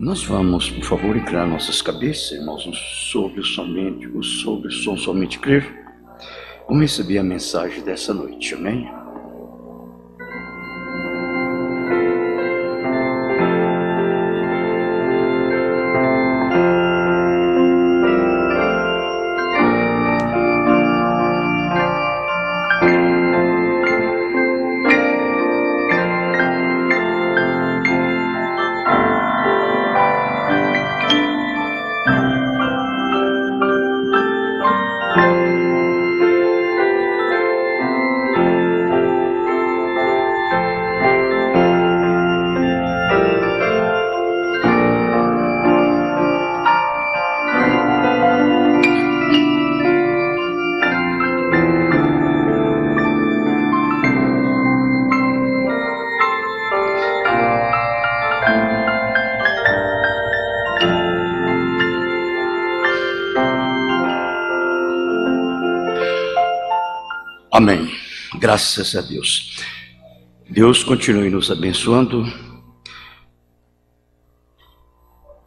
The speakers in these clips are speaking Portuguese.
Nós vamos, por favor, inclinar nossas cabeças, irmãos, sobre o som somente crer. Vamos receber a mensagem dessa noite, amém? Amém. Graças a Deus. Deus continue nos abençoando.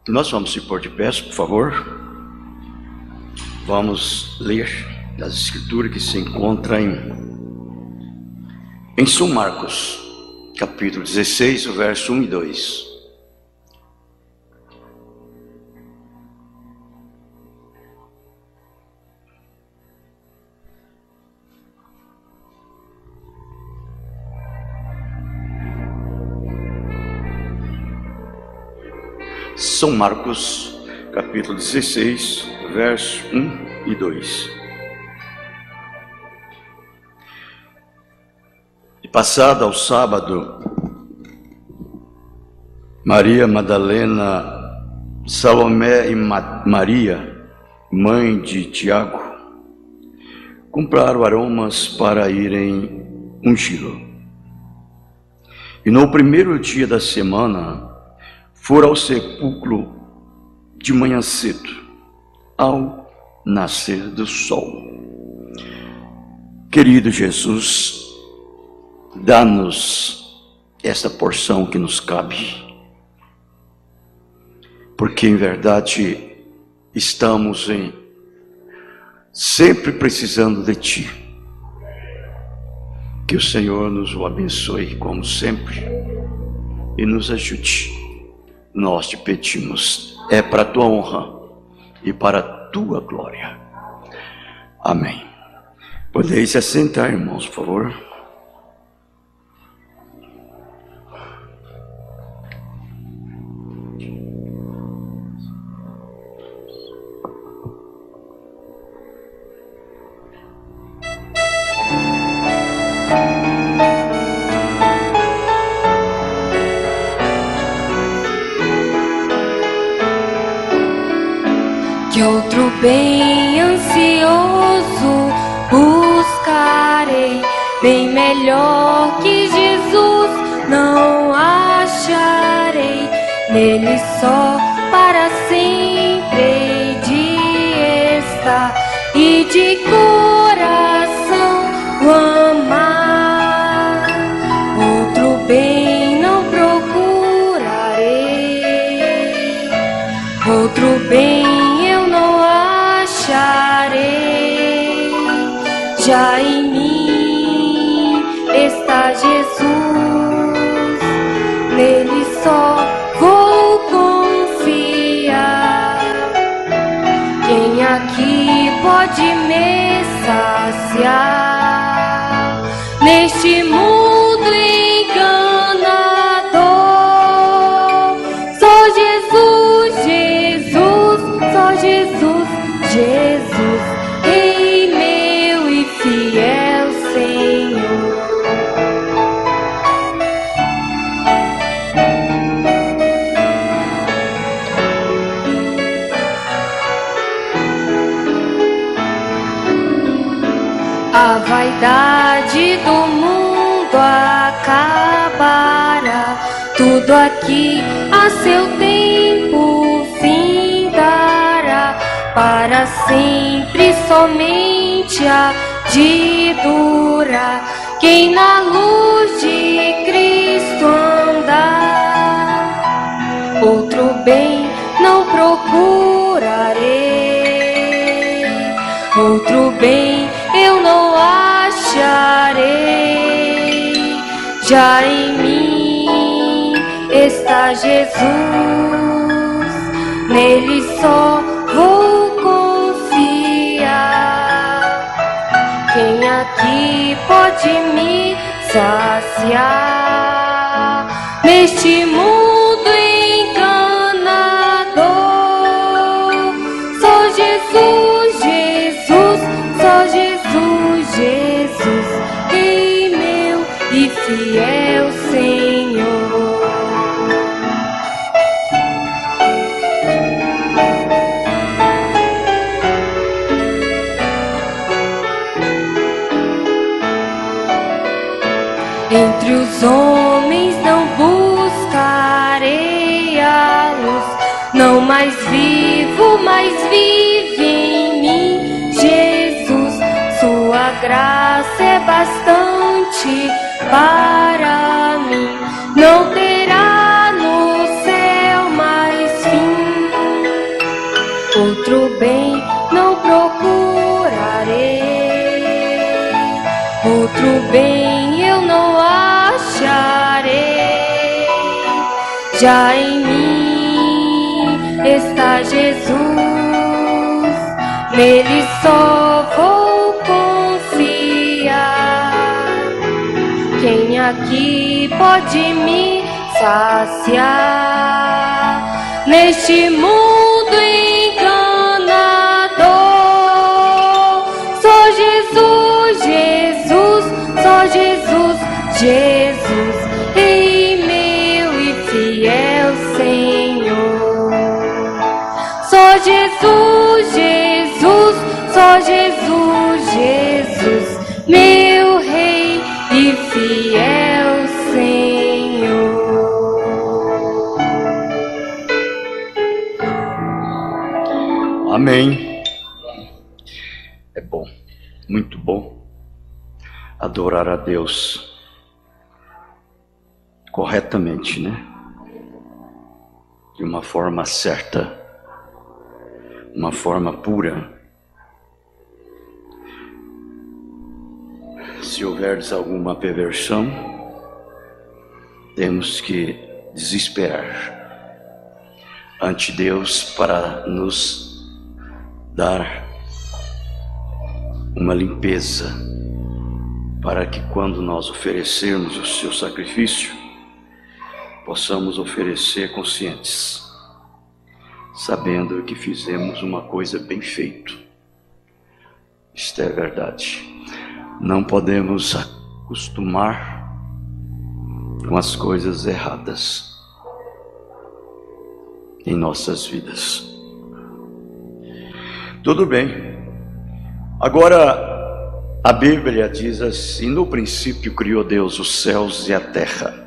Nós vamos se pôr de pé, por favor. Vamos ler as escrituras que se encontram em São Marcos, capítulo 16, verso 1 e 2. São Marcos, capítulo 16, verso 1 e 2. E passado ao sábado, Maria Madalena, Salomé e Maria, mãe de Tiago, compraram aromas para irem ungí-lo. E no primeiro dia da semana, foram ao sepulcro de manhã cedo, ao nascer do sol. Querido Jesus, dá-nos esta porção que nos cabe, porque em verdade estamos sempre precisando de Ti. Que o Senhor nos o abençoe como sempre e nos ajude. Nós te pedimos, é para a tua honra e para a tua glória. Amém. Podeis se assentar, irmãos, por favor. Que outro bem ansioso buscarei, bem melhor que Jesus não acharei, nele só para sempre hei de estar e de coração o amar. Outro bem não procurarei, outro bem já em mim está Jesus, nele só vou confiar. Quem aqui pode me saciar neste mundo enganador? Só Jesus, Jesus, só Jesus, Jesus, Rei meu e fiel Senhor. A vaidade do mundo acabará, tudo aqui a seu tempo findará, para sempre somente há de durar quem na luz de Cristo andar. outro bem não procurarei, outro bem eu não acharei. Já em mim está Jesus, nele só vou confiar. Quem aqui pode me saciar neste mundo enganador? Só Jesus, Jesus, só Jesus, Jesus, Rei meu e fiel Senhor. Entre os homens não buscarei a luz, não mais vivo, mas vive em mim Jesus. Sua graça é bastante para mim, não terá no céu mais fim. Outro bem não procurarei, outro bem eu não acharei. Já em mim está Jesus, nele só vou confiar. Quem aqui pode me saciar neste mundo enganador? Só Jesus, Jesus, só Jesus, Jesus, Rei meu e fiel Senhor. Só Jesus, Jesus, só Jesus, Jesus, meu Rei e fiel Senhor. Amém. É bom, muito bom adorar a Deus corretamente, né? De uma forma certa, uma forma pura. Se houveres alguma perversão, temos que desesperar ante Deus para nos dar uma limpeza, para que quando nós oferecermos o seu sacrifício, possamos oferecer conscientes, sabendo que fizemos uma coisa bem feita. Isto é verdade. Não podemos acostumar com as coisas erradas em nossas vidas. Tudo bem. Agora, a Bíblia diz assim: no princípio criou Deus os céus e a terra.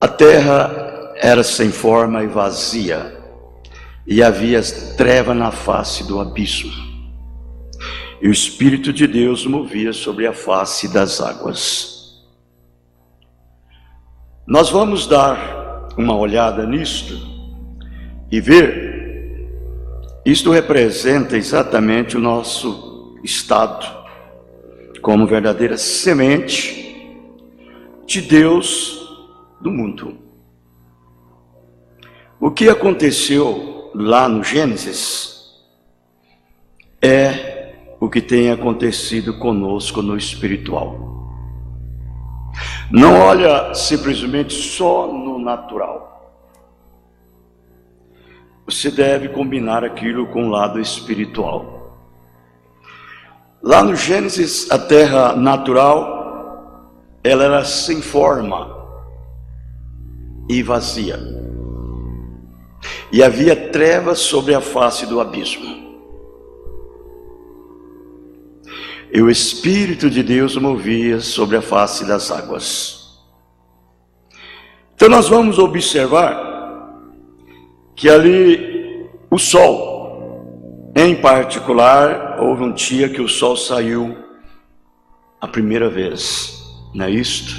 A terra era sem forma e vazia, e havia treva na face do abismo, e o Espírito de Deus movia sobre a face das águas. Nós vamos dar uma olhada nisto e ver. Isto representa exatamente o nosso estado como verdadeira semente de Deus do mundo. O que aconteceu lá no Gênesis é o que tem acontecido conosco no espiritual. Não olha simplesmente só no natural. Você deve combinar aquilo com o lado espiritual. Lá no Gênesis, a terra natural, ela era sem forma e vazia, e havia trevas sobre a face do abismo, e o Espírito de Deus movia sobre a face das águas. Então nós vamos observar que ali o sol, em particular, houve um dia que o sol saiu a primeira vez, não é isto?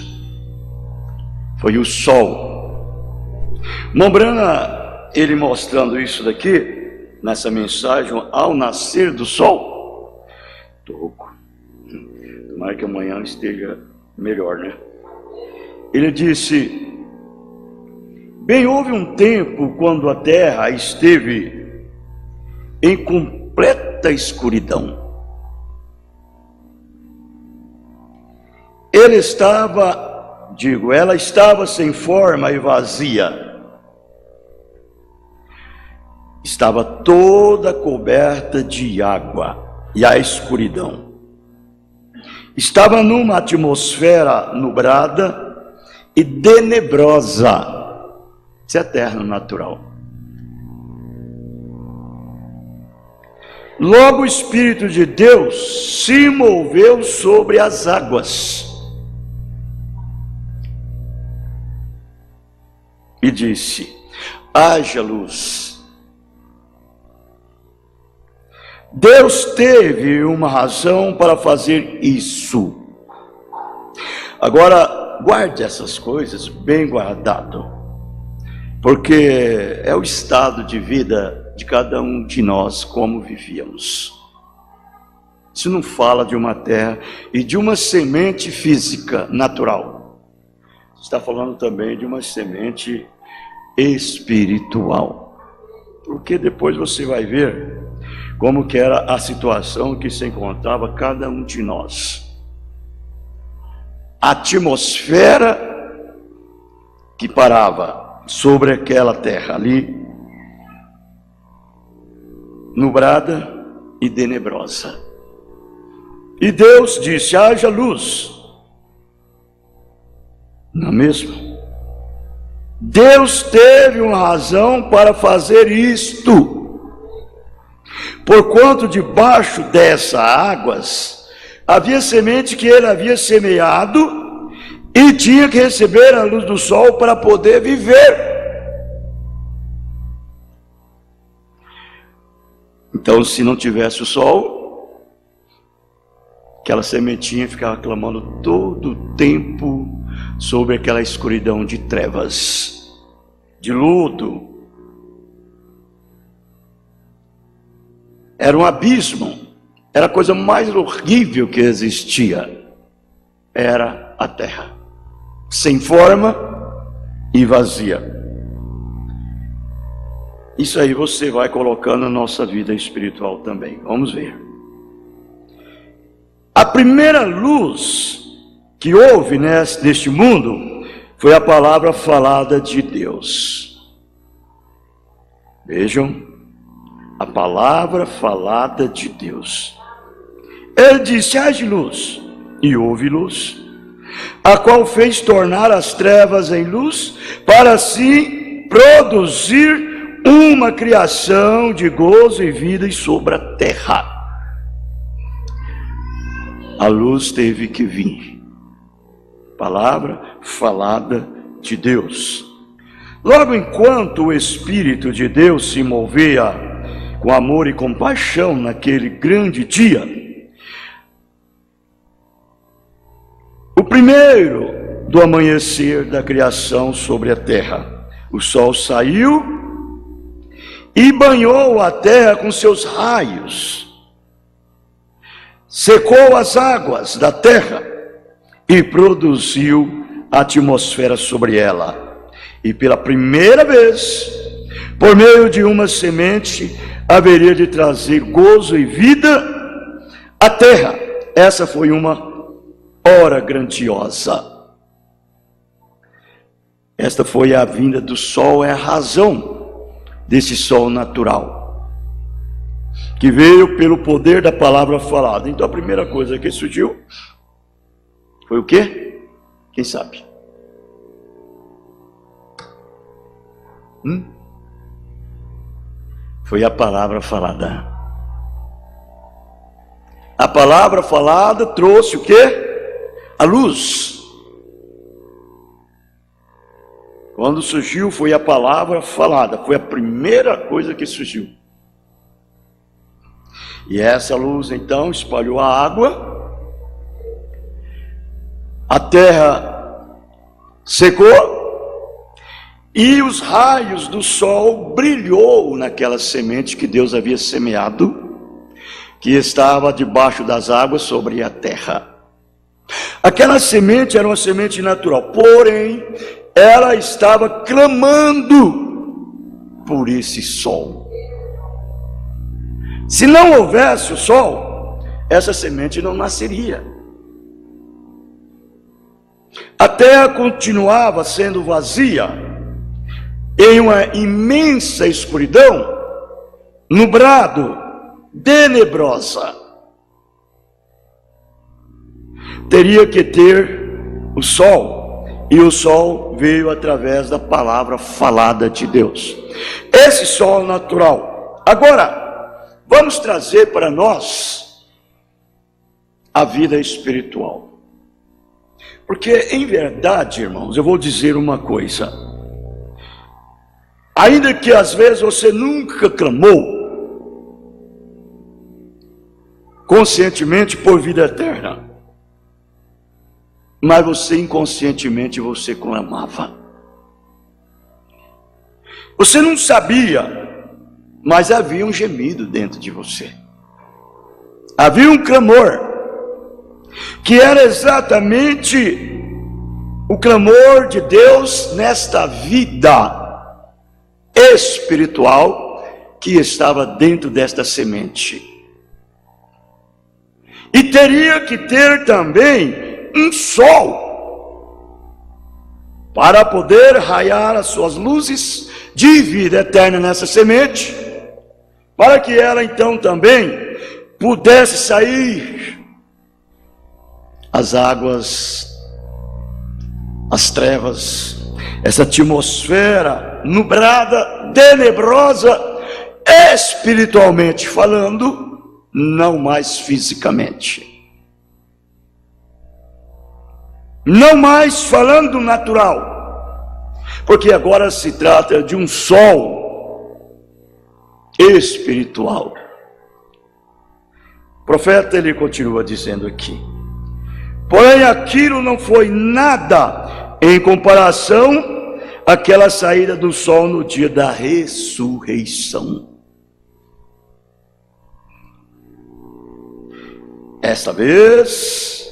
Foi o sol Mombrana, ele mostrando isso daqui, nessa mensagem, ao nascer do sol. Toco. Tomara que amanhã esteja melhor, né? Ele disse: bem, houve um tempo quando a terra esteve em completa escuridão. Ela estava sem forma e vazia. Estava toda coberta de água e a escuridão. Estava numa atmosfera nublada e tenebrosa. Isso é terra natural. Logo o Espírito de Deus se moveu sobre as águas e disse: haja luz. Deus teve uma razão para fazer isso. Agora, guarde essas coisas bem guardado, porque é o estado de vida de cada um de nós, como vivíamos. Isso não fala de uma terra e de uma semente física, natural. Está falando também de uma semente espiritual, porque depois você vai ver como que era a situação que se encontrava cada um de nós. A atmosfera que parava sobre aquela terra ali, nublada e tenebrosa. E Deus disse: haja luz. Não é mesmo? Deus teve uma razão para fazer isto. Porquanto debaixo dessas águas havia semente que ele havia semeado e tinha que receber a luz do sol para poder viver. Então, se não tivesse o sol, aquela sementinha ficava clamando todo o tempo sobre aquela escuridão de trevas, de lodo. Era um abismo, era a coisa mais horrível que existia. Era a terra, sem forma e vazia. Isso aí você vai colocando na nossa vida espiritual também. Vamos ver. A primeira luz que houve neste mundo foi a palavra falada de Deus. Vejam. A palavra falada de Deus. Ele disse: haja luz, e houve luz, a qual fez tornar as trevas em luz, para assim produzir uma criação de gozo e vida sobre a terra. A luz teve que vir. Palavra falada de Deus. Logo, enquanto o Espírito de Deus se movia com amor e compaixão naquele grande dia, o primeiro do amanhecer da criação sobre a terra, o sol saiu e banhou a terra com seus raios, secou as águas da terra e produziu a atmosfera sobre ela. E pela primeira vez, por meio de uma semente, haveria de trazer gozo e vida à terra. Essa foi uma hora grandiosa. Esta foi a vinda do sol, é a razão desse sol natural, que veio pelo poder da palavra falada. Então a primeira coisa que surgiu foi o quê? Quem sabe? Foi a palavra falada. A palavra falada trouxe o quê? A luz. Quando surgiu foi a palavra falada, foi a primeira coisa que surgiu. E essa luz então espalhou a água, a terra secou, E os raios do sol brilhou naquela semente que Deus havia semeado, que estava debaixo das águas sobre a terra. Aquela semente era uma semente natural, porém, ela estava clamando por esse sol. Se não houvesse o sol, essa semente não nasceria. A terra continuava sendo vazia, em uma imensa escuridão, nublado, tenebrosa. Teria que ter o sol, e o sol veio através da palavra falada de Deus. Esse sol natural. Agora, vamos trazer para nós a vida espiritual. Porque, em verdade, irmãos, eu vou dizer uma coisa. Ainda que às vezes você nunca clamou conscientemente por vida eterna, mas você inconscientemente você clamava. Você não sabia, mas havia um gemido dentro de você. Havia um clamor, que era exatamente o clamor de Deus nesta vida espiritual que estava dentro desta semente. E teria que ter também um sol para poder raiar as suas luzes de vida eterna nessa semente, para que ela então também pudesse sair as águas, as trevas, essa atmosfera nublada, tenebrosa, espiritualmente falando, não mais fisicamente. Não mais falando natural, porque agora se trata de um sol espiritual. O profeta, ele continua dizendo aqui: porém aquilo não foi nada em comparação àquela saída do sol no dia da ressurreição. Esta vez,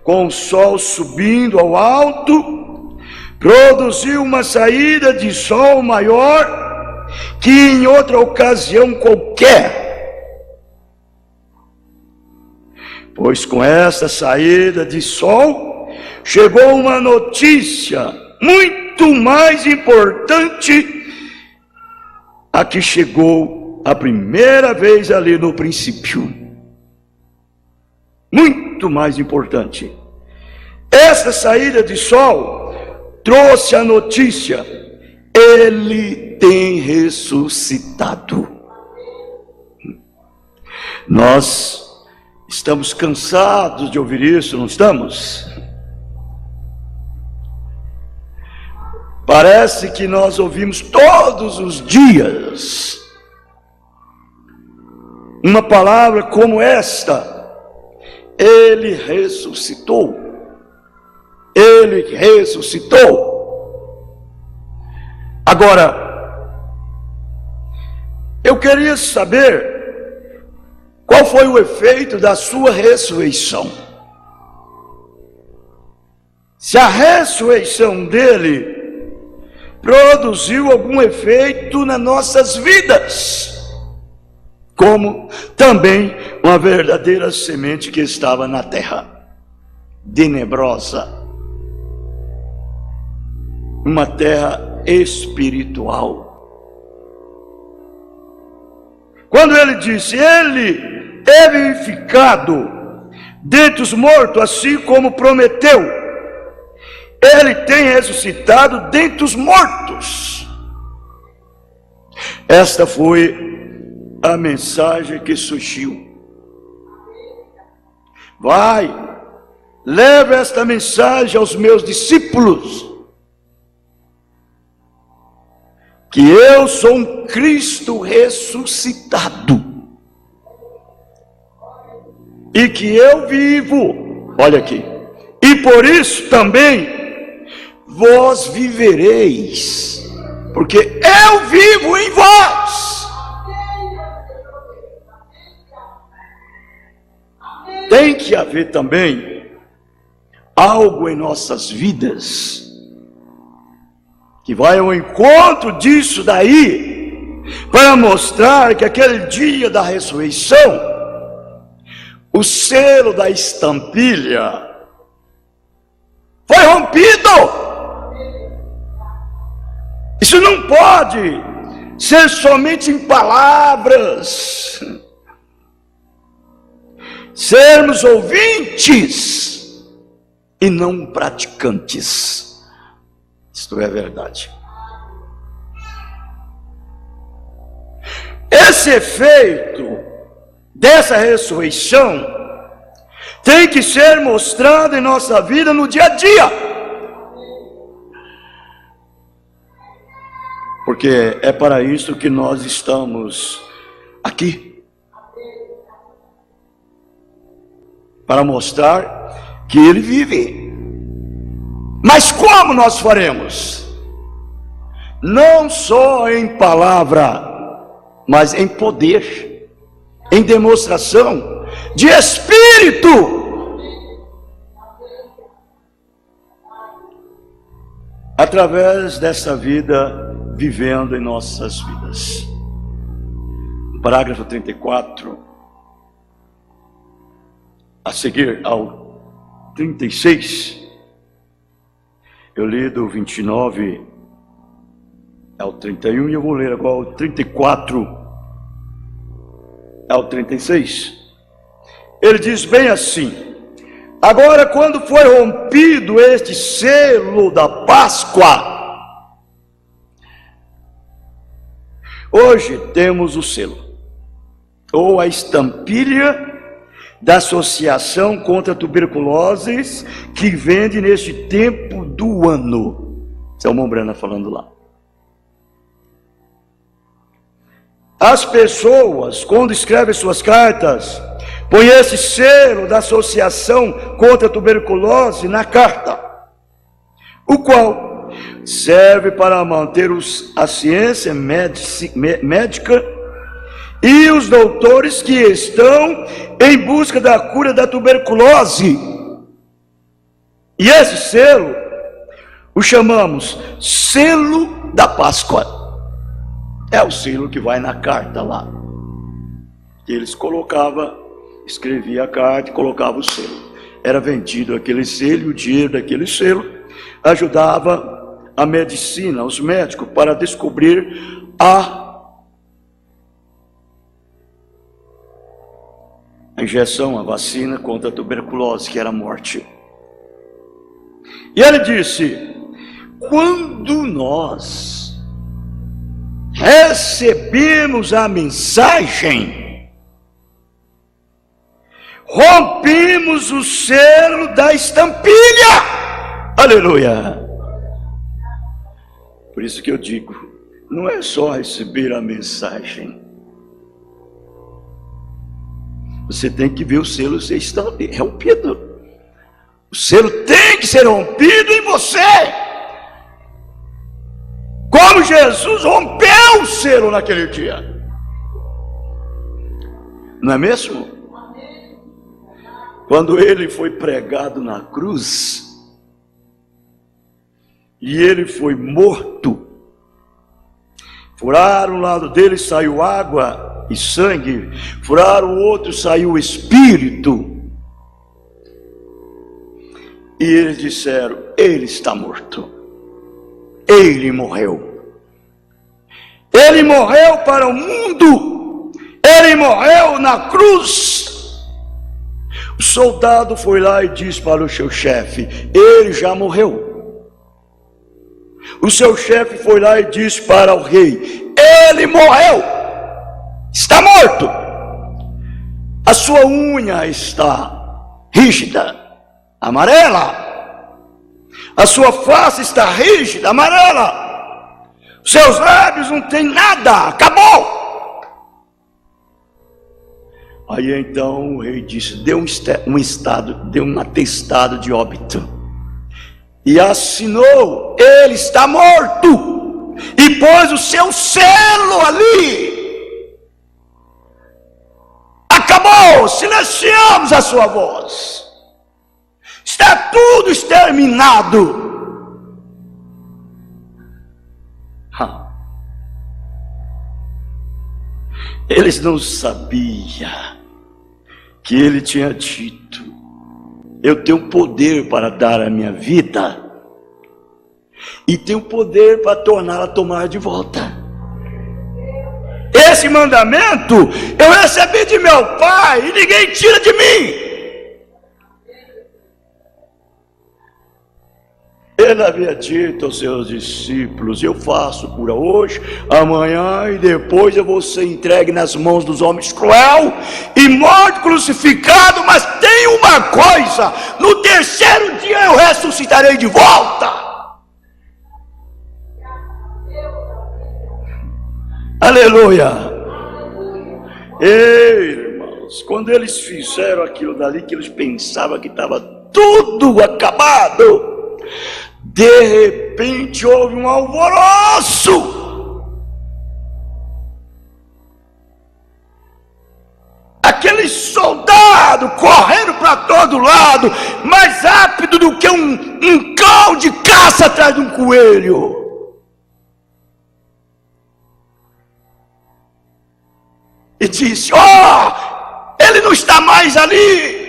com o sol subindo ao alto, produziu uma saída de sol maior que em outra ocasião qualquer. Pois com essa saída de sol, chegou uma notícia muito mais importante a que chegou a primeira vez ali no princípio. Muito mais importante. Essa saída de sol trouxe a notícia: ele tem ressuscitado. Nós estamos cansados de ouvir isso, não estamos? Parece que nós ouvimos todos os dias uma palavra como esta: ele ressuscitou. Ele ressuscitou. Agora, eu queria saber qual foi o efeito da sua ressurreição. Se a ressurreição dele produziu algum efeito nas nossas vidas, como também uma verdadeira semente que estava na terra, tenebrosa, uma terra espiritual. Quando ele disse, ele é vivificado dentre os mortos, assim como prometeu, ele tem ressuscitado dentre os mortos. Esta foi a mensagem que surgiu. Vai, leve esta mensagem aos meus discípulos, que eu sou um Cristo ressuscitado, e que eu vivo, olha aqui, e por isso também vós vivereis. porque eu vivo em vós. Tem que haver também algo em nossas vidas que vai ao encontro disso daí, para mostrar que aquele dia da ressurreição, o selo da estampilha foi rompido. Isso não pode ser somente em palavras, sermos ouvintes e não praticantes. Isto é verdade. Esse efeito dessa ressurreição tem que ser mostrado em nossa vida no dia a dia, porque é para isso que nós estamos aqui, para mostrar que Ele vive. Mas como nós faremos? Não só em palavra, mas em poder, em demonstração de Espírito. Através dessa vida, vivendo em nossas vidas. Parágrafo 34, a seguir ao 36, eu li do 29 ao 31 e eu vou ler agora o 34 ao 36. Ele diz bem assim: agora, quando foi rompido este selo da Páscoa, hoje temos o selo, ou a estampilha da Associação contra a Tuberculose, que vende neste tempo do ano. Selma Brana falando lá. As pessoas, quando escrevem suas cartas, põem esse selo da Associação contra a Tuberculose na carta, o qual serve para manter a ciência médica e os doutores que estão em busca da cura da tuberculose. E esse selo o chamamos selo da Páscoa. É o selo que vai na carta lá. Eles escrevia a carta e colocava o selo. Era vendido aquele selo, e o dinheiro daquele selo ajudava a medicina, os médicos, para descobrir a injeção, a vacina contra a tuberculose, que era a morte. E ele disse: quando nós recebemos a mensagem, rompemos o selo da estampilha. Aleluia! Por isso que eu digo, não é só receber a mensagem, você tem que ver o selo ser rompido. O selo tem que ser rompido em você, como Jesus rompeu o selo naquele dia. Não é mesmo? Quando ele foi pregado na cruz e ele foi morto, furaram o lado dele, saiu água e sangue, furaram o outro, saiu o espírito, e eles disseram: ele está morto, ele morreu para o mundo, ele morreu na cruz. O soldado foi lá e disse para o seu chefe: ele já morreu. O seu chefe foi lá e disse para o rei: ele morreu, está morto. A sua unha está rígida, amarela. A sua face está rígida, amarela. Seus lábios não tem nada, acabou. Aí então o rei disse: deu um atestado de óbito e assinou: ele está morto. e pôs o seu selo ali. Acabou, silenciamos a sua voz. Está tudo exterminado. Eles não sabiam que ele tinha dito: eu tenho poder para dar a minha vida e tenho poder para torná-la tomar de volta. Esse mandamento eu recebi de meu Pai e ninguém tira de mim. Ele havia dito aos seus discípulos: eu faço cura hoje, amanhã e depois eu vou ser entregue nas mãos dos homens cruel e morto, crucificado, mas tem uma coisa: no terceiro dia eu ressuscitarei de volta. Aleluia. Ei, irmãos, quando eles fizeram aquilo dali, que eles pensavam que estava tudo acabado, de repente houve um alvoroço. Aquele soldado correndo para todo lado, mais rápido do que um cão de caça atrás de um coelho. E disse: ele não está mais ali.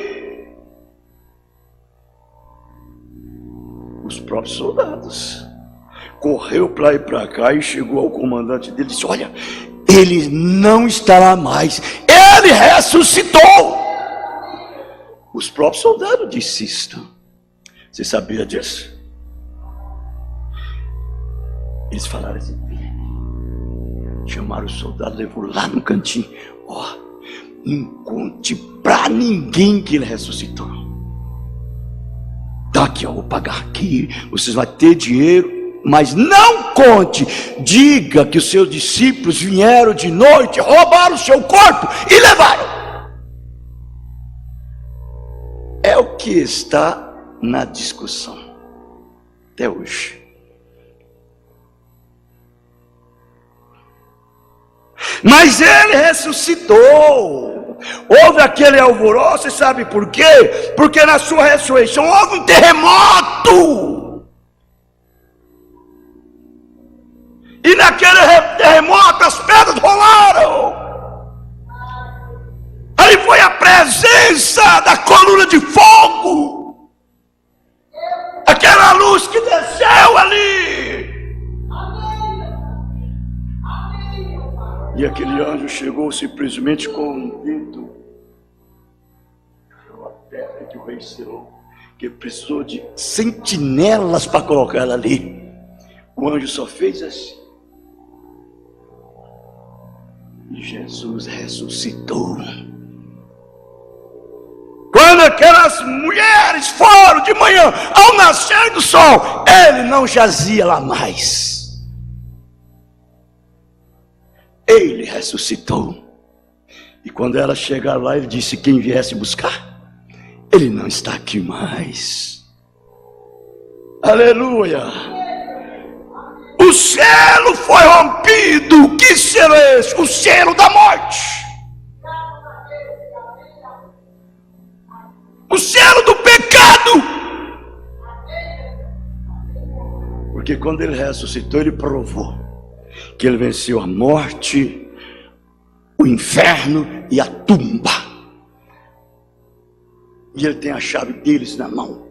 Os próprios soldados correu para ir para cá e chegou ao comandante dele e disse: olha, ele não está lá mais, ele ressuscitou. Os próprios soldados disseram isto. Você sabia disso? Eles falaram assim, chamaram o soldado, levou lá no cantinho: não conte para ninguém que ele ressuscitou. Tá aqui, eu vou pagar aqui, vocês vão ter dinheiro, mas não conte. Diga que os seus discípulos vieram de noite, roubaram o seu corpo e levaram. É o que está na discussão até hoje. Mas ele ressuscitou. Houve aquele alvoroço, você sabe por quê? Porque na sua ressurreição houve um terremoto. E naquele terremoto as pedras rolaram. Aí foi a presença da coluna de fogo, aquela luz que desceu ali. E aquele anjo chegou simplesmente com um dedo a terra que o rei selou, que precisou de sentinelas para colocar ela ali. O anjo só fez assim. E Jesus ressuscitou. Quando aquelas mulheres foram de manhã, ao nascer do sol, ele não jazia lá mais. Ele ressuscitou. E quando ela chegar lá, ele disse: quem viesse buscar, ele não está aqui mais. Aleluia. O selo foi rompido. Que selo é esse? O selo da morte. O selo do pecado. Porque quando ele ressuscitou, ele provou que ele venceu a morte, o inferno e a tumba. E ele tem a chave deles na mão.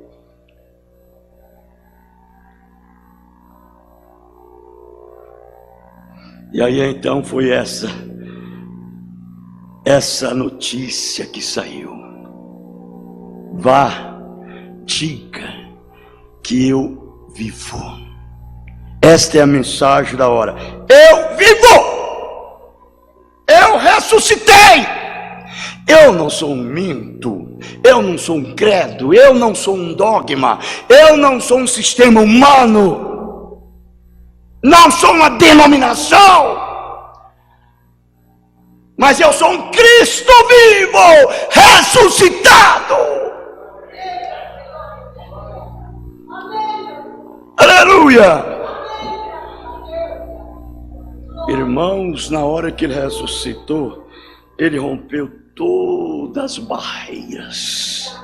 E aí então foi essa notícia que saiu: vá, diga que eu vivo. Esta é a mensagem da hora. Eu vivo. Eu ressuscitei. Eu não sou um mito. Eu não sou um credo. Eu não sou um dogma. Eu não sou um sistema humano. Não sou uma denominação. Mas eu sou um Cristo vivo, ressuscitado. Aleluia. irmãos, na hora que ele ressuscitou, ele rompeu todas as barreiras.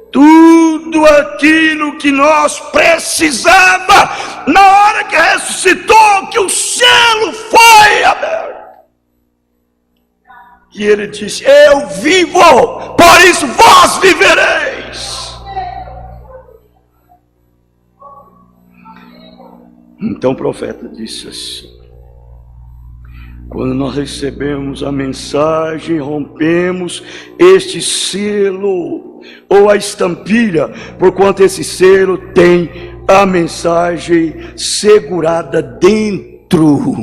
Tudo aquilo que nós precisava, na hora que ressuscitou, que o selo foi aberto. E ele disse: eu vivo, por isso vós vivereis. Então o profeta disse assim: quando nós recebemos a mensagem, rompemos este selo ou a estampilha, porquanto esse selo tem a mensagem segurada dentro.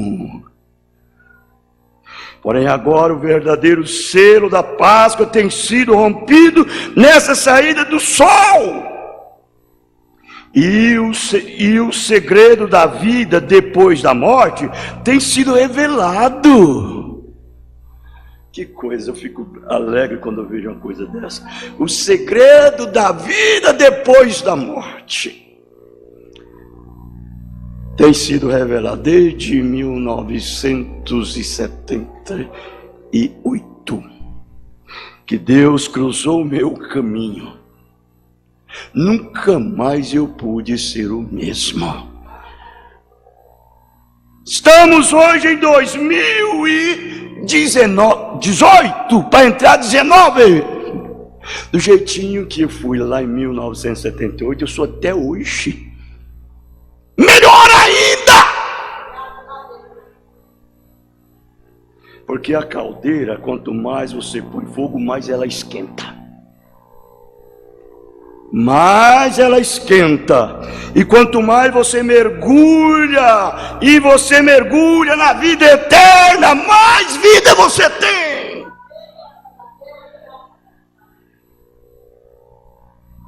Porém agora o verdadeiro selo da Páscoa tem sido rompido nessa saída do sol. E o segredo da vida depois da morte tem sido revelado. Que coisa, eu fico alegre quando eu vejo uma coisa dessa. O segredo da vida depois da morte tem sido revelado desde 1978, que Deus cruzou o meu caminho. Nunca mais eu pude ser o mesmo. Estamos hoje em 2018, para entrar 19. Do jeitinho que eu fui lá em 1978, eu sou até hoje. Melhor ainda! Porque a caldeira, quanto mais você põe fogo, mais ela esquenta. Mais ela esquenta, e quanto mais você mergulha, e você mergulha na vida eterna, mais vida você tem.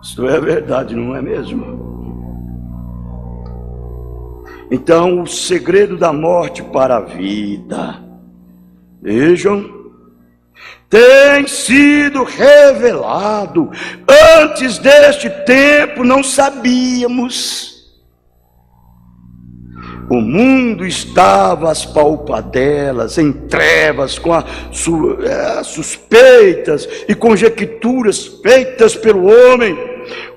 Isso é verdade, não é mesmo? Então o segredo da morte para a vida, vejam, tem sido revelado. Antes deste tempo não sabíamos. O mundo estava às palpadelas, em trevas, com suspeitas e conjecturas feitas pelo homem.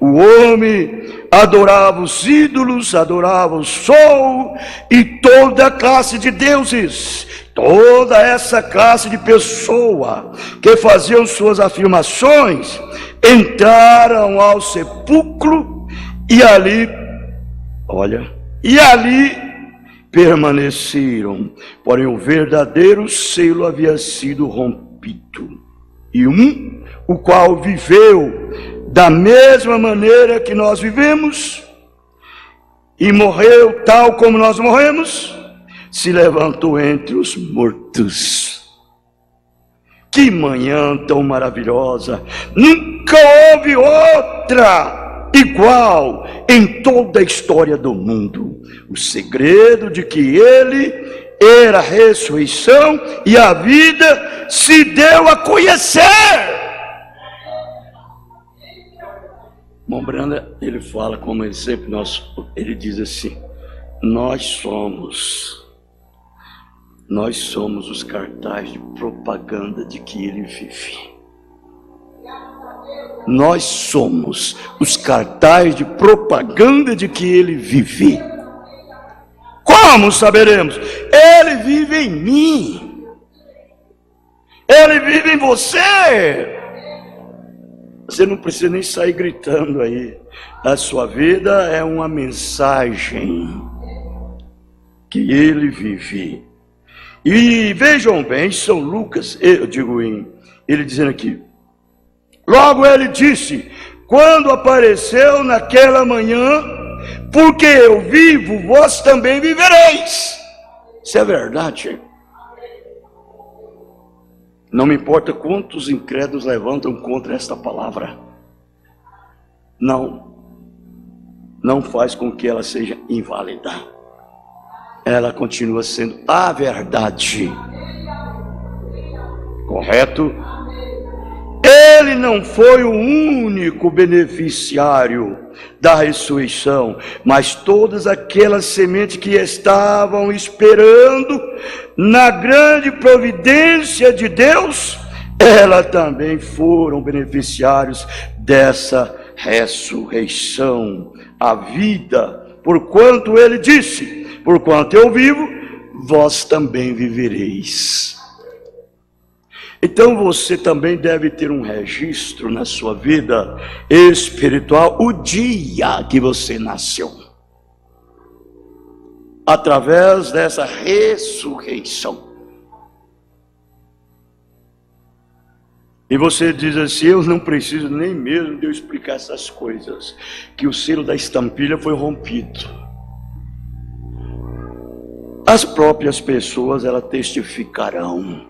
O homem adorava os ídolos, adorava o sol e toda classe de deuses. Toda essa classe de pessoa que faziam suas afirmações entraram ao sepulcro e ali permaneceram. Porém o verdadeiro selo havia sido rompido, e o qual viveu da mesma maneira que nós vivemos e morreu tal como nós morremos, se levantou entre os mortos. Que manhã tão maravilhosa! Nunca houve outra igual em toda a história do mundo. O segredo de que ele era a ressurreição e a vida se deu a conhecer. Mombrana, ele fala como exemplo, ele diz assim: nós somos os cartazes de propaganda de que ele vive. Nós somos os cartazes de propaganda de que ele vive. Como saberemos? Ele vive em mim. Ele vive em você. Você não precisa nem sair gritando aí. A sua vida é uma mensagem que ele vive. E vejam bem, São Lucas, ele dizendo aqui: logo ele disse, quando apareceu naquela manhã, porque eu vivo, vós também vivereis. Isso é verdade. Não me importa quantos incrédulos levantam contra esta palavra. Não faz com que ela seja inválida. Ela continua sendo a verdade. Correto? Ele não foi o único beneficiário da ressurreição, mas todas aquelas sementes que estavam esperando na grande providência de Deus, elas também foram beneficiários dessa ressurreição, a vida, porquanto ele disse: porquanto eu vivo, vós também vivereis. Então você também deve ter um registro na sua vida espiritual, o dia que você nasceu, através dessa ressurreição. E você diz assim: eu não preciso nem mesmo de eu explicar essas coisas, que o selo da estampilha foi rompido. As próprias pessoas, elas testificarão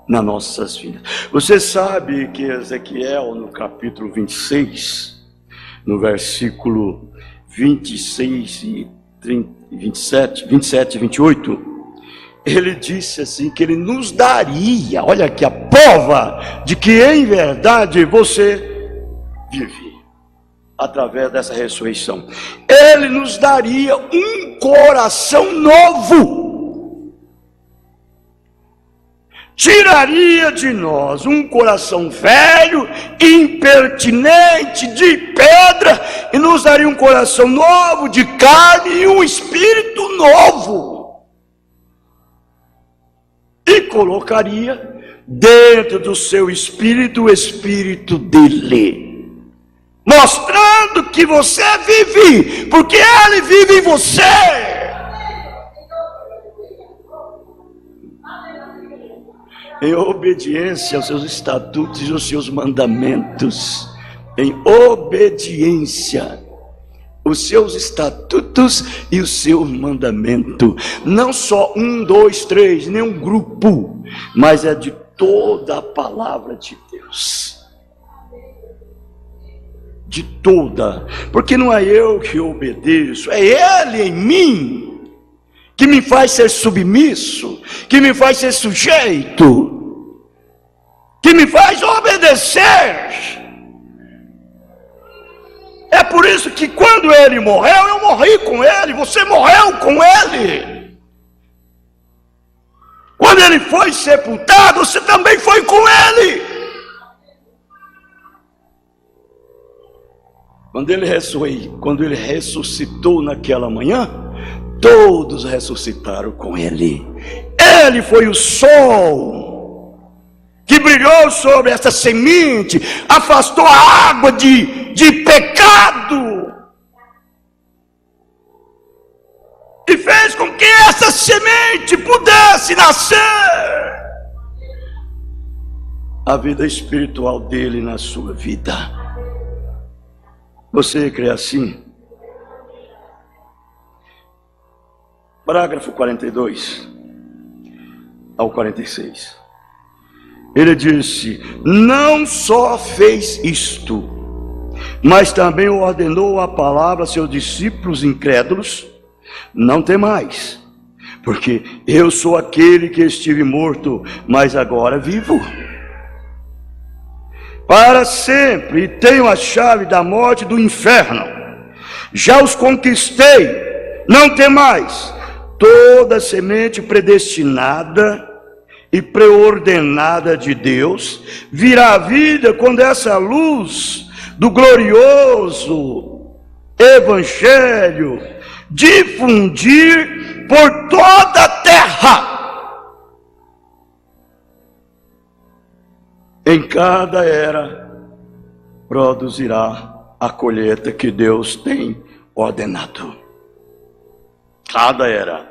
nas nossas vidas. Você sabe que Ezequiel, no capítulo 26, no versículo 26 e 27 e 28, ele disse assim, que ele nos daria, olha aqui a prova de que em verdade você vive, através dessa ressurreição. Ele nos daria um coração novo, tiraria de nós um coração velho, impertinente, de pedra, e nos daria um coração novo, de carne, e um espírito novo, e colocaria dentro do seu espírito o espírito dele, mostrando que você vive, porque ele vive em você. Em obediência aos seus estatutos e aos seus mandamentos, em obediência os seus estatutos e o seu mandamento, não só 1, 2, 3, nem um grupo, mas é de toda a palavra de Deus, de toda, porque não é eu que obedeço, é Ele em mim, que me faz ser submisso, que me faz ser sujeito, que me faz obedecer. É por isso que quando ele morreu, eu morri com ele, você morreu com ele. Quando ele foi sepultado, você também foi com ele. Quando ele ressuscitou naquela manhã, todos ressuscitaram com ele. Ele foi o sol que brilhou sobre essa semente, afastou a água de pecado, e fez com que essa semente pudesse nascer. A vida espiritual dele na sua vida. Você crê assim? Parágrafo 42 ao 46. Ele disse: não só fez isto, mas também ordenou a palavra a seus discípulos incrédulos: não temais, porque eu sou aquele que estive morto, mas agora vivo para sempre, e tenho a chave da morte e do inferno. Já os conquistei, não temais. Toda semente predestinada e preordenada de Deus virá à vida quando essa luz do glorioso Evangelho difundir por toda a terra. Em cada era produzirá a colheita que Deus tem ordenado. Cada era.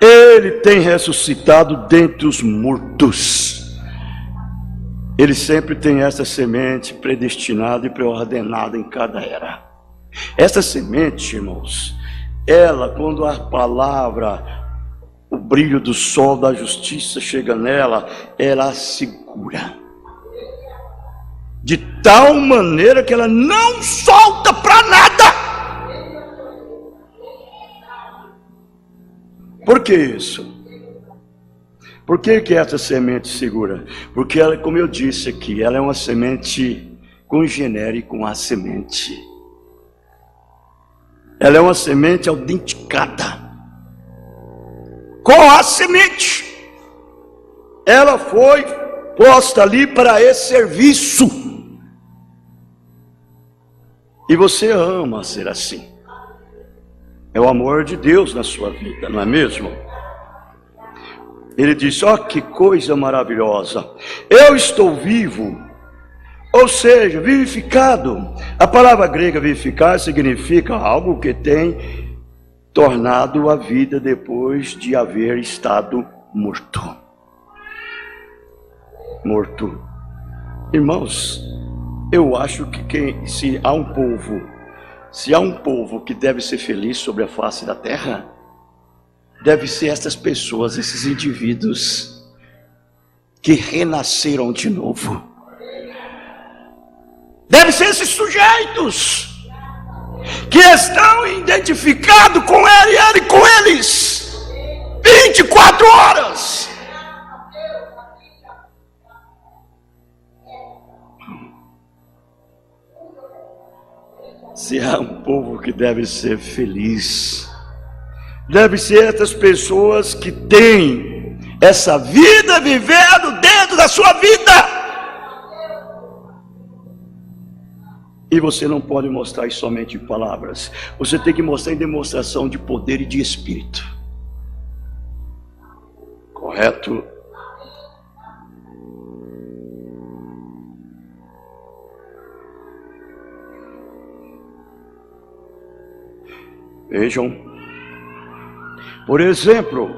Ele tem ressuscitado dentre os mortos. Ele sempre tem essa semente predestinada e preordenada em cada era. Essa semente, irmãos, ela, quando a palavra, o brilho do sol da justiça chega nela, ela a segura, de tal maneira que ela não solta para nada. Por que isso? Por que essa semente segura? Porque ela, como eu disse aqui, ela é uma semente congenere com a semente. Ela é uma semente autenticada. Com a semente, ela foi posta ali para esse serviço. E você ama ser assim. É o amor de Deus na sua vida, não é mesmo? Ele diz: ó, que coisa maravilhosa, eu estou vivo, ou seja, vivificado. A palavra grega vivificar significa algo que tem tornado a vida depois de haver estado morto. Morto. Irmãos, eu acho que se há um povo que deve ser feliz sobre a face da terra, deve ser estas pessoas, esses indivíduos que renasceram de novo. Deve ser esses sujeitos que estão identificados com ele e ele com eles 24 horas. Se há um povo que deve ser feliz, deve ser essas pessoas que têm essa vida vivendo dentro da sua vida. E você não pode mostrar isso somente em palavras. Você tem que mostrar em demonstração de poder e de espírito. Correto? Vejam, por exemplo,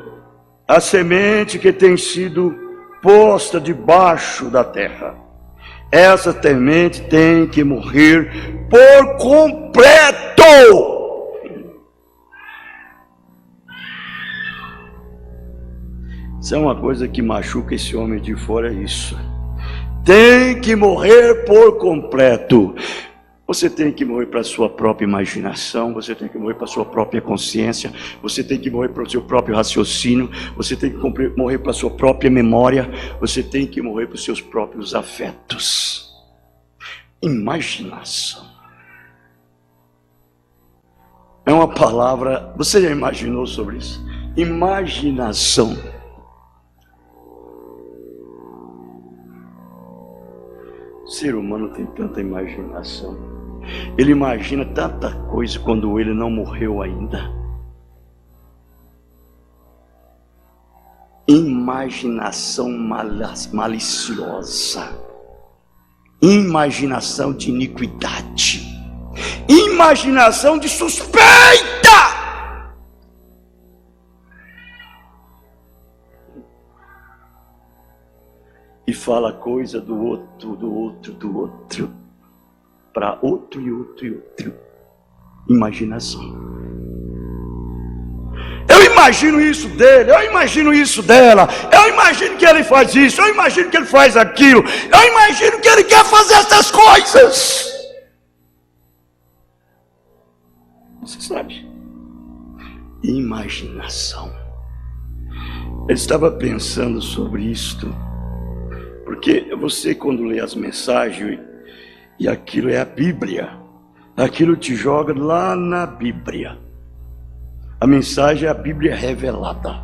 a semente que tem sido posta debaixo da terra. Essa semente tem que morrer por completo. Isso é uma coisa que machuca esse homem de fora, é isso. Tem que morrer por completo. Você tem que morrer para a sua própria imaginação, você tem que morrer para a sua própria consciência, você tem que morrer para o seu próprio raciocínio, você tem que morrer para a sua própria memória, você tem que morrer para os seus próprios afetos. Imaginação. É uma palavra, você já imaginou sobre isso? Imaginação. O ser humano tem tanta imaginação. Ele imagina tanta coisa quando ele não morreu ainda. Imaginação maliciosa. Imaginação de iniquidade. Imaginação de suspeita. E fala coisa do outro, para outro e outro. Imaginação. Eu imagino isso dele, eu imagino isso dela, eu imagino que ele faz isso, eu imagino que ele faz aquilo, eu imagino que ele quer fazer essas coisas. Você sabe? Imaginação. Ele estava pensando sobre isto. Porque você, quando lê as mensagens, e aquilo é a Bíblia, aquilo te joga lá na Bíblia. A mensagem é a Bíblia revelada.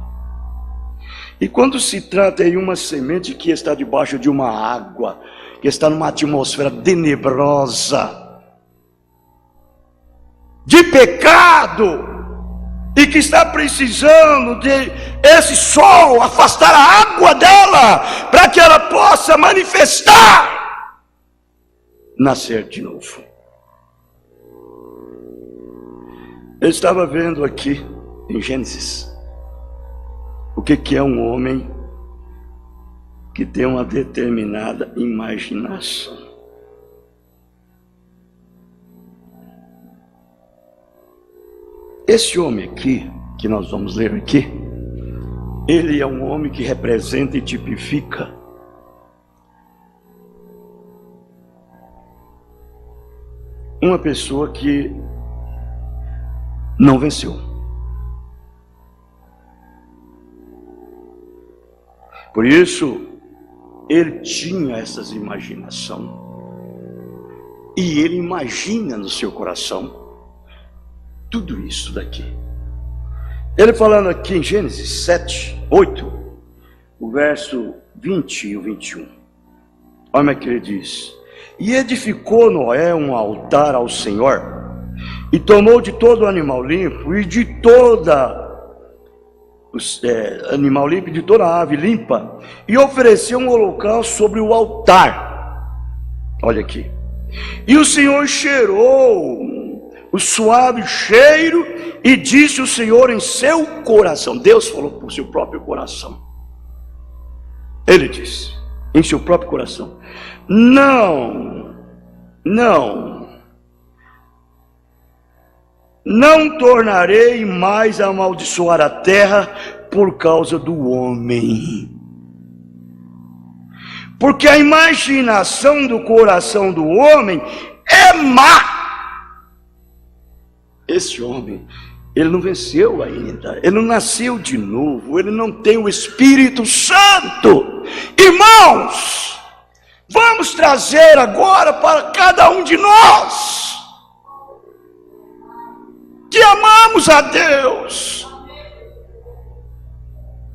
E quando se trata de uma semente que está debaixo de uma água, que está numa atmosfera tenebrosa, de pecado, e que está precisando de esse sol afastar a água dela, para que ela possa manifestar, nascer de novo. Eu estava vendo aqui em Gênesis o que é um homem que tem uma determinada imaginação. Esse homem aqui, que nós vamos ler aqui, ele é um homem que representa e tipifica uma pessoa que não venceu. Por isso, ele tinha essas imaginações. E ele imagina no seu coração. tudo isso daqui. Ele falando aqui em Gênesis 7, 8, o verso 20 e o 21. Olha o que ele diz: e edificou Noé um altar ao Senhor, e tomou de todo animal limpo, e de toda animal limpo, e de toda ave limpa, e ofereceu um holocausto sobre o altar. Olha aqui. E o Senhor cheirou o suave cheiro, e disse o Senhor em seu coração. Deus falou por seu próprio coração. Ele disse em seu próprio coração: não tornarei mais a amaldiçoar a terra por causa do homem, porque a imaginação do coração do homem é má. Esse homem, ele não venceu ainda, ele não nasceu de novo, ele não tem o Espírito Santo. Irmãos, vamos trazer agora para cada um de nós que amamos a Deus.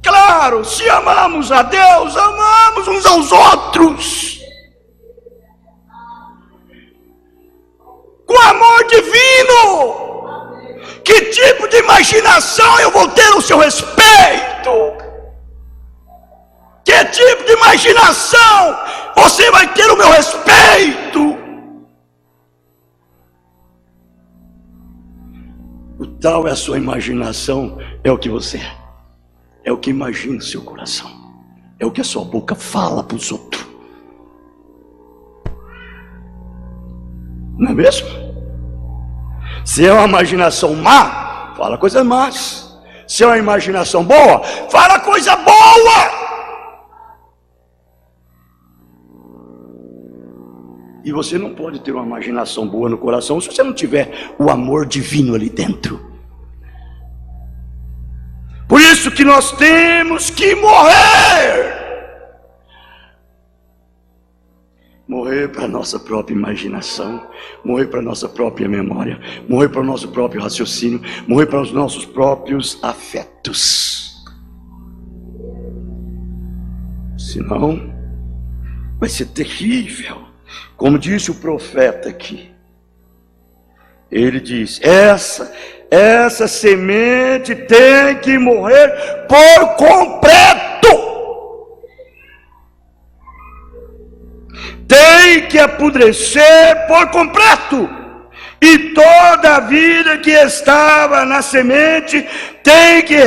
Claro, se amamos a Deus, amamos uns aos outros com amor divino. Que tipo de imaginação eu vou ter no seu respeito? Que tipo de imaginação você vai ter no meu respeito? O tal é a sua imaginação, é o que você é. É o que imagina o seu coração. É o que a sua boca fala para os outros. Não é mesmo? Se é uma imaginação má, fala coisas más. Se é uma imaginação boa, fala coisa boa. E você não pode ter uma imaginação boa no coração se você não tiver o amor divino ali dentro. Por isso que nós temos que morrer. Morrer para a nossa própria imaginação, morrer para a nossa própria memória, morrer para o nosso próprio raciocínio, morrer para os nossos próprios afetos. Senão, vai ser terrível. Como disse o profeta aqui, ele diz: essa semente tem que morrer por completo. Tem que apodrecer por completo. E toda a vida que estava na semente tem que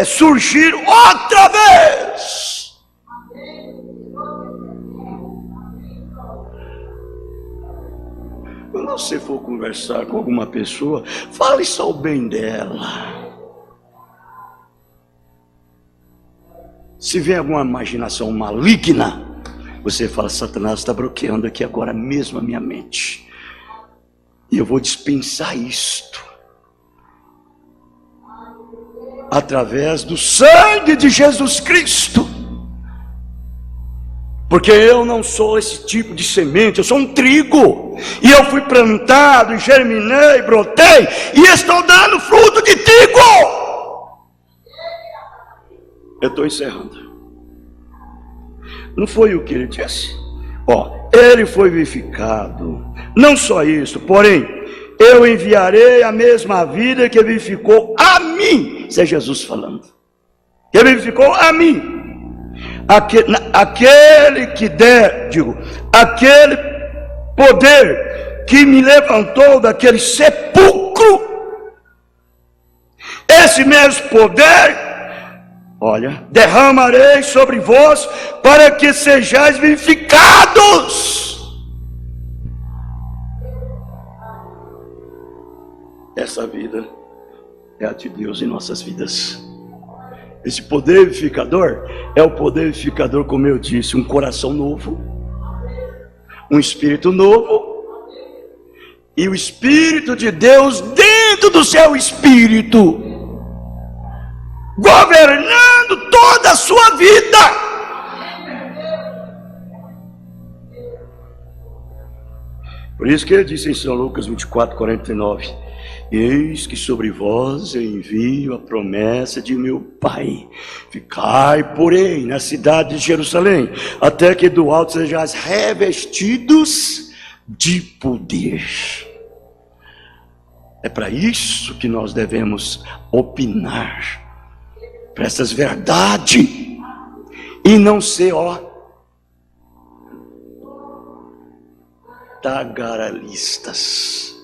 surgir outra vez. Quando você for conversar com alguma pessoa, fale só o bem dela. Se vem alguma imaginação maligna, você fala: Satanás está bloqueando aqui agora mesmo a minha mente, e eu vou dispensar isto através do sangue de Jesus Cristo. Porque eu não sou esse tipo de semente, eu sou um trigo, e eu fui plantado, e germinei, brotei, e estou dando fruto de trigo. Eu estou encerrando. Não foi o que ele disse? Ele foi vivificado. Não só isso, porém, eu enviarei a mesma vida que vivificou a mim. Isso é Jesus falando. Que vivificou a mim. Aquele que aquele poder que me levantou daquele sepulcro, esse mesmo poder, derramarei sobre vós para que sejais vivificados. Essa vida é a de Deus em nossas vidas. Esse poder vivificador é o poder vivificador, como eu disse, um coração novo, um espírito novo, e o Espírito de Deus dentro do seu espírito, governando toda a sua vida. Por isso que ele disse em São Lucas 24:49: Eis que sobre vós eu envio a promessa de meu Pai. Ficai, porém, na cidade de Jerusalém, até que do alto sejais revestidos de poder. É para isso que nós devemos opinar, para essas verdades, e não ser, tagaralistas,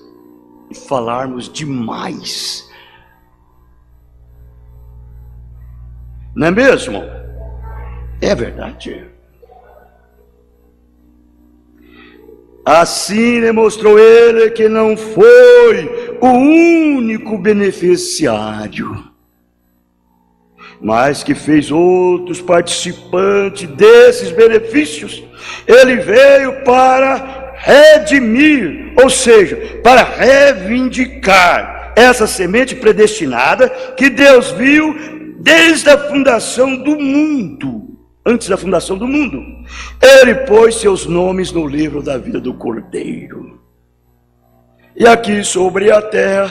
e falarmos demais. Não é mesmo? É verdade. Assim demonstrou ele que não foi o único beneficiário, mas que fez outros participantes desses benefícios. Ele veio para redimir, ou seja, para reivindicar essa semente predestinada que Deus viu desde a fundação do mundo. Antes da fundação do mundo, ele pôs seus nomes no livro da vida do Cordeiro. E aqui sobre a terra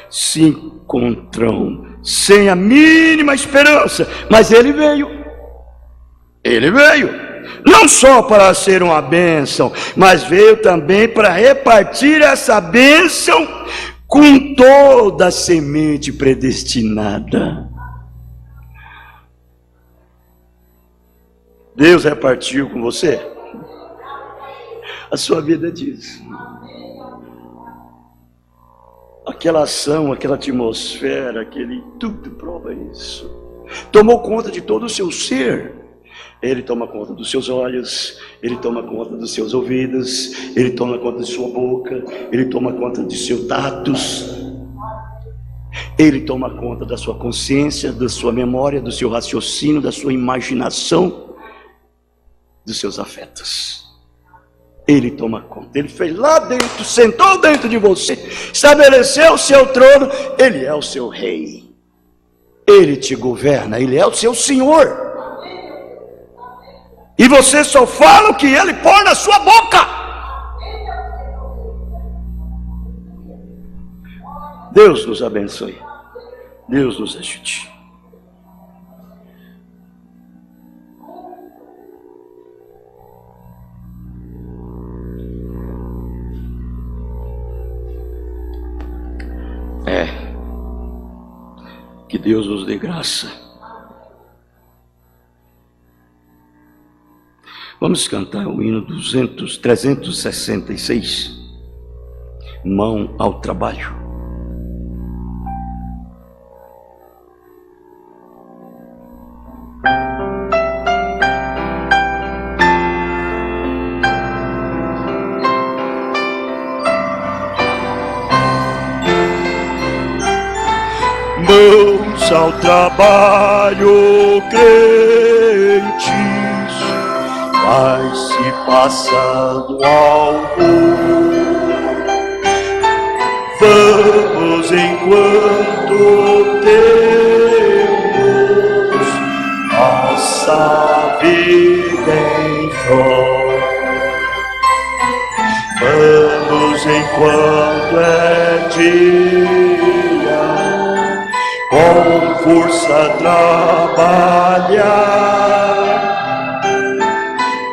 se encontram sem a mínima esperança, mas ele veio, não só para ser uma bênção, mas veio também para repartir essa bênção com toda a semente predestinada. Deus repartiu com você? A sua vida diz. Aquela ação, aquela atmosfera, aquele tudo prova isso. Tomou conta de todo o seu ser. Ele toma conta dos seus olhos, ele toma conta dos seus ouvidos, ele toma conta de sua boca, ele toma conta de seus tatos, ele toma conta da sua consciência, da sua memória, do seu raciocínio, da sua imaginação, dos seus afetos. Ele toma conta. Ele fez lá dentro, sentou dentro de você, estabeleceu o seu trono. Ele é o seu rei, ele te governa, ele é o seu senhor, e você só fala o que ele põe na sua boca. Deus nos abençoe, Deus nos ajude. Que Deus nos dê graça. Vamos cantar o hino 366. Mão ao trabalho. Mãos ao trabalho, crentes, vai se passando algo. Vamos enquanto temos nossa vida em flor. Vamos enquanto é dia, com força trabalhar.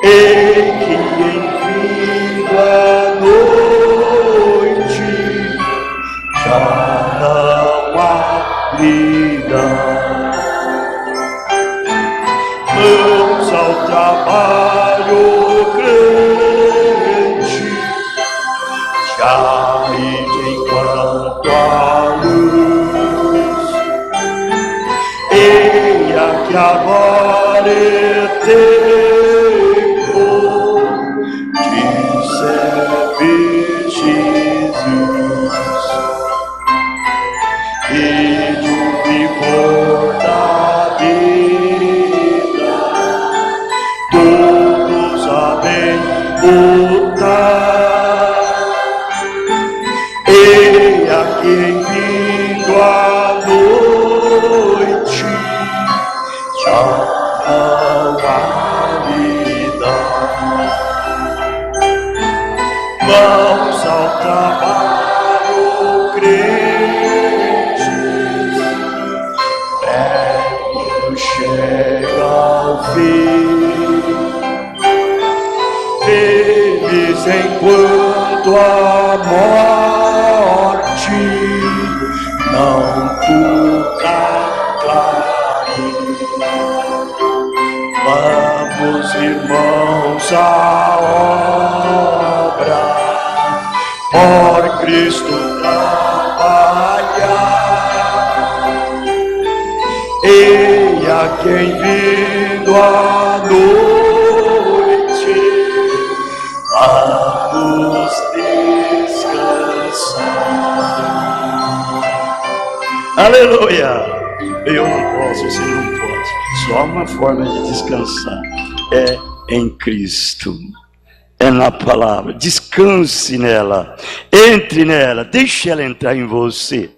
Ei, que enfim a noite já não há vida. Mãos ao trabalho, crente, já ide enquanto a luz. Eia que agora é tempo de servir Jesus e de um vigor da vida, todos a bem lutar. Eia quem vindo a noite já não há vida. Mãos ao trabalho, crente, chega ao fim. Feliz enquanto a morte não toca clarim. Vamos, irmãos, à obra, por Cristo trabalhar. Eia quem vindo à noite, vamos descansar. Aleluia! Eu não posso, você não pode. Só uma forma de descansar é em Cristo, é na palavra. Descanse nela, entre nela, deixe ela entrar em você,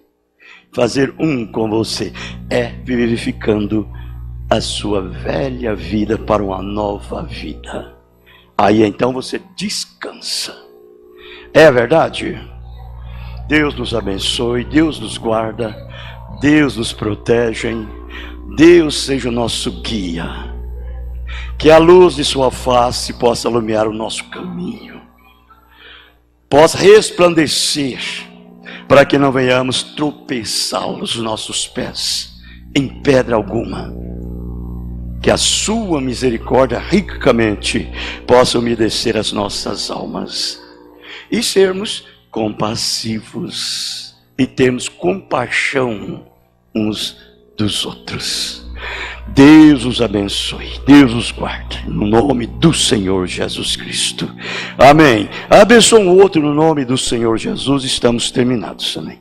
fazer um com você. É vivificando a sua velha vida para uma nova vida. Aí então você descansa. É verdade? Deus nos abençoe, Deus nos guarda, Deus nos protege, Deus seja o nosso guia. Que a luz de sua face possa iluminar o nosso caminho, possa resplandecer, para que não venhamos tropeçar os nossos pés em pedra alguma. Que a sua misericórdia ricamente possa umedecer as nossas almas e sermos compassivos e termos compaixão uns dos outros. Deus os abençoe, Deus os guarde, no nome do Senhor Jesus Cristo. Amém. Abençoe um outro no nome do Senhor Jesus. Estamos terminados. Amém.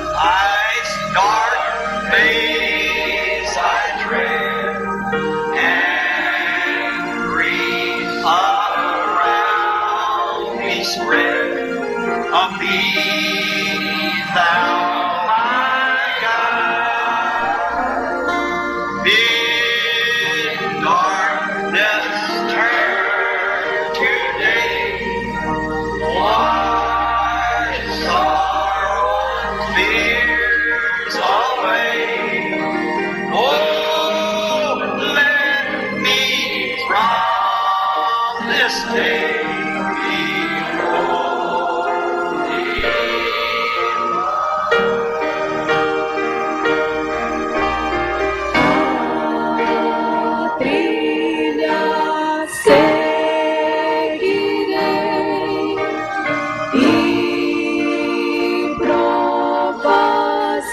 Life's dark maze I tread, and grief around me spread. Of thee, thou my God, bid darkness turn to day. Wash sorrow and fears away. Oh, let me from this day behold thee. Trilha seguirei e provas